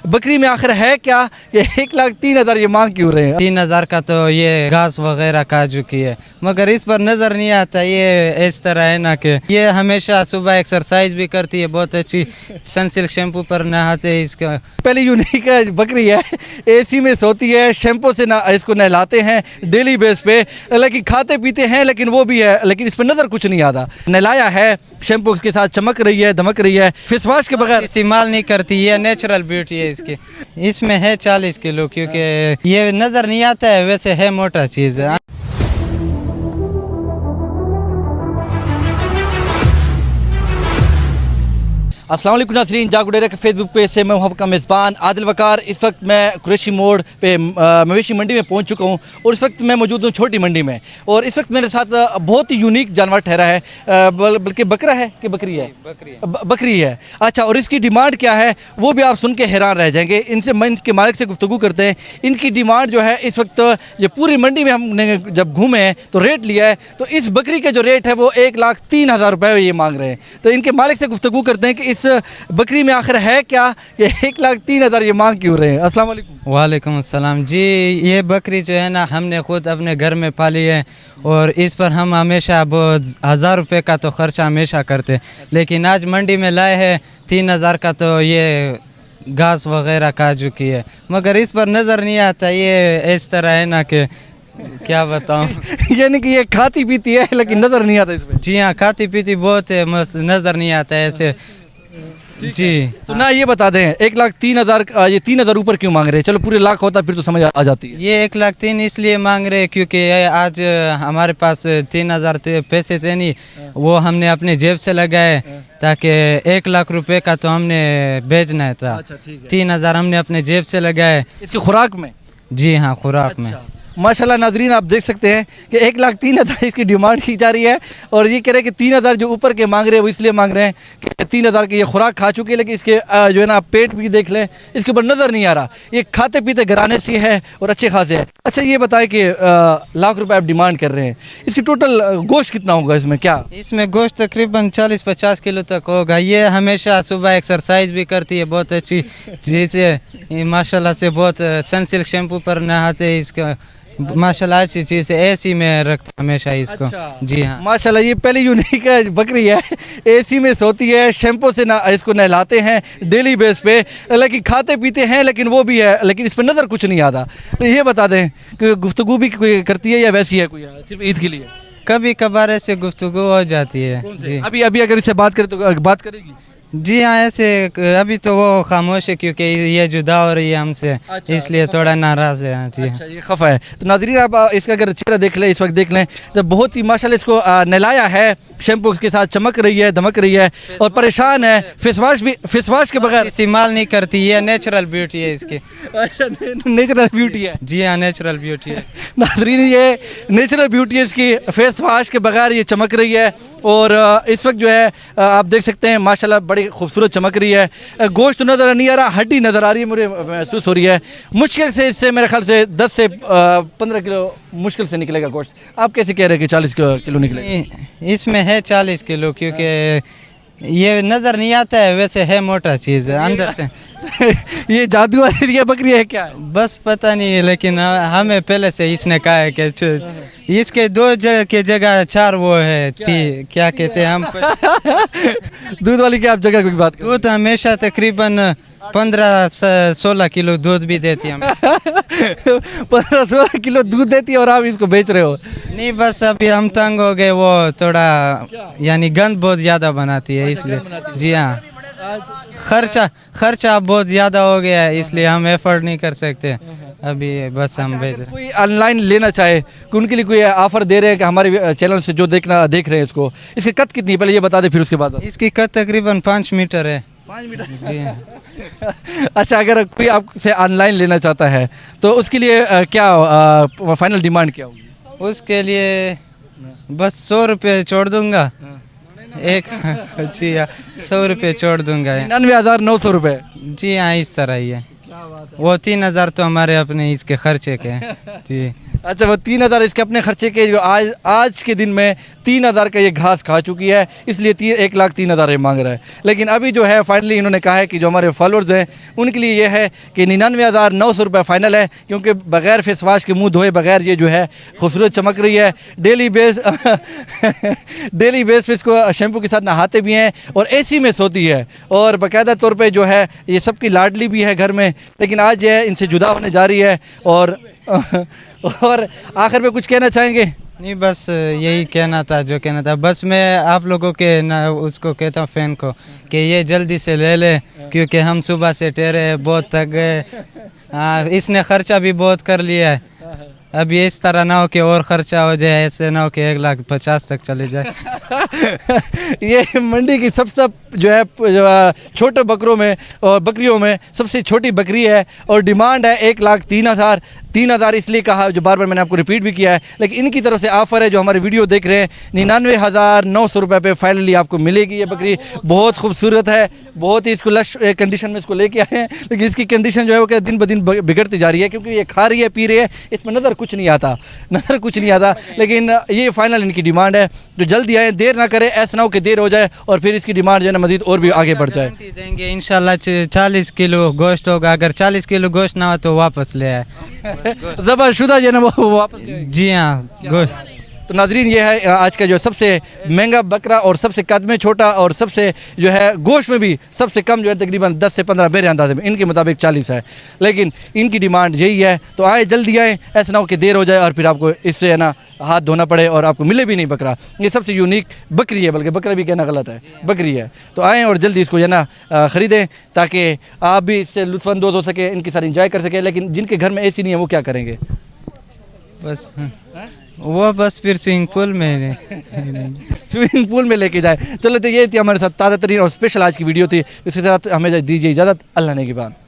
बकरी में आखिर है क्या? ये 1,03,000 ये मांग क्यों रहे हैं? 3,000 का तो ये घास वगैरह खा चुकी है, मगर इस पर नज़र नहीं आता। ये इस तरह है ना कि ये हमेशा सुबह एक्सरसाइज भी करती है, बहुत अच्छी सनसिल्क शैम्पू पर नहाते हैं। इसका पहले यूनिक बकरी है, एसी में सोती है, शैम्पू से ना इसको नहलाते हैं डेली बेस पे, लेकिन खाते पीते हैं, लेकिन वो भी है, लेकिन इस पर नज़र कुछ नहीं आता। नहलाया है, शैम्पू के साथ चमक रही है, दमक रही है, फेस वॉश के बगैर इस्तेमाल नहीं करती। ये नेचुरल ब्यूटी है इसकी। इसमें है 40 किलो, क्योंकि ये नज़र नहीं आता है, वैसे है मोटा चीज़ है। अस्सलाम वालेकुम नाज़रीन, जागो डेरा के फेसबुक पेज से मैं हूं आपका मेज़बान आदिल वकार। इस वक्त मैं कुरैशी मोड़ पे मवेशी मंडी में पहुंच चुका हूं और इस वक्त मैं मौजूद हूं छोटी मंडी में। और इस वक्त मेरे साथ बहुत ही यूनिक जानवर ठहरा है, बल्कि बकरा है कि बकरी है? बकरी है। अच्छा, और इसकी डिमांड क्या है वो भी आप सुन के हैरान रह जाएंगे। इनसे मैं इनके मालिक से गुफ्तगू करते हैं। इनकी डिमांड जो है इस वक्त, ये पूरी मंडी में हमने जब घूमे हैं तो रेट लिया है, तो इस बकरी का जो रेट है वो 1,03,000 रुपये ये मांग रहे हैं। तो इनके मालिक से गुफ्तगू करते हैं कि इस बकरी में आखिर है क्या, ये 1,03,000 ये मांग क्यों रहे हैं? अस्सलाम वालेकुम। वालेकुम अस्सलाम जी। ये बकरी जो है ना, हमने खुद अपने घर में पाली है और इस पर हम हमेशा बहुत 1,000 रुपये का तो खर्चा हमेशा करते, लेकिन आज मंडी में लाए हैं 3,000 का, तो ये घास वगैरह खा चुकी है, मगर इस पर नज़र नहीं आता। ये इस तरह है ना कि क्या बताऊं। यानी कि ये खाती पीती है लेकिन नज़र नहीं आता इसमें। जी हाँ, खाती पीती बहुत है, नज़र नहीं आता है ऐसे जी। तो ना ये बता दें 1,03,000 ये 3,000 ऊपर क्यों मांग रहे हैं? चलो पूरे लाख होता फिर तो समझ आ जाती है। ये 1,03,000 इसलिए मांग रहे हैं क्योंकि ये आज हमारे पास 3,000 पैसे थे नहीं, वो हमने अपने जेब से लगाए, ताकि 1,00,000 रुपए का तो हमने बेचना था। अच्छा, ठीक है। 3,000 हमने अपने जेब से लगाए। इसकी खुराक में? जी हाँ, खुराक में। माशाल्लाह नाजरीन, आप देख सकते हैं कि 1,03,000 इसकी डिमांड की जा रही है और ये कह रहे हैं कि 3,000 जो ऊपर के मांग रहे हैं वो इसलिए मांग रहे हैं कि 3,000 की ये खुराक खा चुकी है, लेकिन इसके जो है ना पेट भी देख लें, इसके ऊपर नज़र नहीं आ रहा। ये खाते पीते घराने से है और अच्छे खासे है। अच्छा, ये बताएं कि लाख रुपए आप डिमांड कर रहे हैं, इसकी टोटल गोश्त कितना होगा इसमें? क्या इसमें गोश्त तकरीबन 40-50 किलो तक होगा। ये हमेशा सुबह एक्सरसाइज भी करती है, बहुत अच्छी चीज़ है माशाल्लाह से। बहुत सनसिल्क शैम्पू पर नहाते हैं, इसका माशाल्लाह अच्छी चीज़ है। एसी में रखते हमेशा इसको। अच्छा। जी हाँ, माशाल्लाह, ये पहली यूनिक बकरी है, एसी में सोती है, शैम्पू से ना इसको नहलाते हैं डेली बेस पे, लेकिन खाते पीते हैं, लेकिन वो भी है, लेकिन इस पर नज़र कुछ नहीं आता। तो ये बता दें कि गुफ्तगू भी कोई करती है या वैसी है कोई, सिर्फ ईद के लिए? कभी कभार ऐसे गुफ्तगू हो जाती है जी। अभी अभी अगर इससे बात करें तो बात करेगी? जी हाँ, ऐसे अभी तो वो खामोश है क्योंकि ये जुदा हो रही है हमसे। अच्छा, इसलिए थोड़ा नाराज़ है जी। अच्छा, ये खफा है। तो नाज़रीन, आप इसका अगर चेहरा देख लें, इस वक्त देख लें तो बहुत ही माशाल्लाह इसको नहलाया है, शैम्पू के साथ चमक रही है, दमक रही है और परेशान है। फेस वॉश के बगैर इस्तेमाल नहीं करती। ये नेचुरल ब्यूटी है इसकी। अच्छा, नेचुरल ब्यूटी है। जी हाँ, नेचुरल ब्यूटी है। नाज़रीन, ये नेचुरल ब्यूटी है इसकी, फेस वॉश के बगैर ये चमक रही है और इस वक्त जो है आप देख सकते हैं माशाल्लाह बड़ी खूबसूरत चमक रही है। गोश्त तो नज़र नहीं आ रहा, हड्डी नज़र आ रही है, मुझे महसूस हो रही है। मुश्किल से इससे मेरे ख्याल से 10 से 15 किलो मुश्किल से निकलेगा गोश्त। आप कैसे कह रहे हैं कि 40 किलो निकलेगा? इसमें है 40 किलो, क्योंकि ये नज़र नहीं आता है, वैसे है मोटा चीज़ है अंदर से। ये जादू वाली ये बकरी है क्या? बस पता नहीं है, लेकिन हमें पहले से इसने कहा है कि इसके 2 के जगह 4 वो है, क्या कहते हैं हम। दूध वाली की आप जगह की बात दूध हमेशा तकरीबन 15-16 किलो दूध भी देती है हमें। 15-16 किलो दूध देती है और आप इसको बेच रहे हो? नहीं, बस अभी हम तंग हो गए, वो थोड़ा यानी गंद बहुत ज़्यादा बनाती है इसलिए। जी हाँ, खर्चा बहुत ज़्यादा हो गया है, इसलिए हम एफर्ट नहीं कर सकते अभी, बस हम बेच रहे हैं। कोई ऑनलाइन लेना चाहे कि उनके लिए कोई ऑफर दे रहे हैं कि हमारे चैनल से जो देख रहे हैं इसको, इसकी कद कितनी है पहले ये बता दें, फिर उसके बाद? इसकी कद तकरीबन 5 मीटर है। 5 मीटर? जी हाँ। अच्छा, अगर कोई आपसे ऑनलाइन लेना चाहता है तो उसके लिए क्या फाइनल डिमांड क्या होगी? उसके लिए बस 100 रुपये छोड़ दूंगा एक। जी हाँ, 100 रुपये छोड़ दूंगा। 99,900 रुपये? जी हाँ, इस तरह ही है। वो 3,000 तो हमारे अपने इसके खर्चे के हैं जी। अच्छा, वो 3,000 इसके अपने खर्चे के, जो आज के दिन में 3,000 का ये घास खा चुकी है, इसलिए 1,03,000 मांग रहा है। लेकिन अभी जो है फाइनली इन्होंने कहा है कि जो हमारे फॉलोअर्स हैं उनके लिए ये है कि 99,900 रुपये फ़ाइनल है, क्योंकि बग़ैर फेस वाश के मुँह धोए बगैर ये जो है खूबसूरत चमक रही है। डेली बेस पे इसको शैम्पू के साथ नहाते भी हैं और एसी में सोती है, और बाकायदा तौर पे जो है ये सबकी लाडली भी है घर में। लेकिन आज जो है इनसे जुदा होने जा रही है। और आखिर में कुछ कहना चाहेंगे? नहीं, बस यही कहना था जो कहना था। बस मैं आप लोगों के ना उसको कहता हूँ फ़ैन को कि ये जल्दी से ले ले, क्योंकि हम सुबह से ठहरे बहुत थक गए। हाँ, इसने ख़र्चा भी बहुत कर लिया है। अब ये इस तरह ना हो कि और ख़र्चा हो जाए, ऐसे ना हो कि 1,50,000 तक चले जाए। ये मंडी की सबसे जो है छोटे बकरों में और बकरियों में सबसे छोटी बकरी है, और डिमांड है 1,03,000। 3,000 इसलिए कहा, जो बार बार मैंने आपको रिपीट भी किया है, लेकिन इनकी तरफ से ऑफ़र है। जो हमारे वीडियो देख रहे हैं, 99,900 रुपये पे फाइनली आपको मिलेगी ये बकरी। बहुत खूबसूरत है, बहुत ही इसको लश कंडीशन में इसको लेके आए हैं, लेकिन इसकी कंडीशन जो है वो क्या दिन ब दिन बिगड़ती जा रही है, क्योंकि ये खा रही है, पी रही है, इसमें नज़र कुछ नहीं आता, लेकिन ये फाइनल इनकी डिमांड है। जो जल्दी आए, देर ना करें, ऐसा ना हो कि देर हो जाए और फिर इसकी डिमांड जो है ना मज़ीद और भी आगे बढ़ जाए। देंगे इंशाल्लाह। 40 किलो गोश्त होगा, अगर 40 किलो गोश्त ना हो तो वापस ले आए। ज़बरशुदा जो है ना वो वापस। जी हाँ, गोश्त। तो नाजरीन, ये है आज का जो सबसे महंगा बकरा और सबसे कद में छोटा और सबसे जो है गोश्त में भी सबसे कम जो है तकरीबन 10 से 15 मेरे अंदाजे में, इनके मुताबिक 40 है, लेकिन इनकी डिमांड यही है। तो आए, जल्दी आए, ऐसा ना हो कि देर हो जाए और फिर आपको इससे है ना हाथ धोना पड़े और आपको मिले भी नहीं बकरा। ये सबसे यूनिक बकरी है, बल्कि बकरा भी कहना गलत है, बकरी है। तो आएँ और जल्दी इसको जो है ना ख़रीदें, ताकि आप भी इससे लुत्फ़अंदोज़ हो सके, इनके साथ इंजॉय कर सके। लेकिन जिनके घर में एसी नहीं है वो क्या करेंगे? बस वो बस फिर स्विमिंग पूल में स्विमिंग पूल में लेके जाए। चलो, तो ये थी हमारे साथ ताज़ा तरीन और स्पेशल आज की वीडियो थी। इसके साथ हमें दीजिए इजाज़त। अल्लाह ने की बात।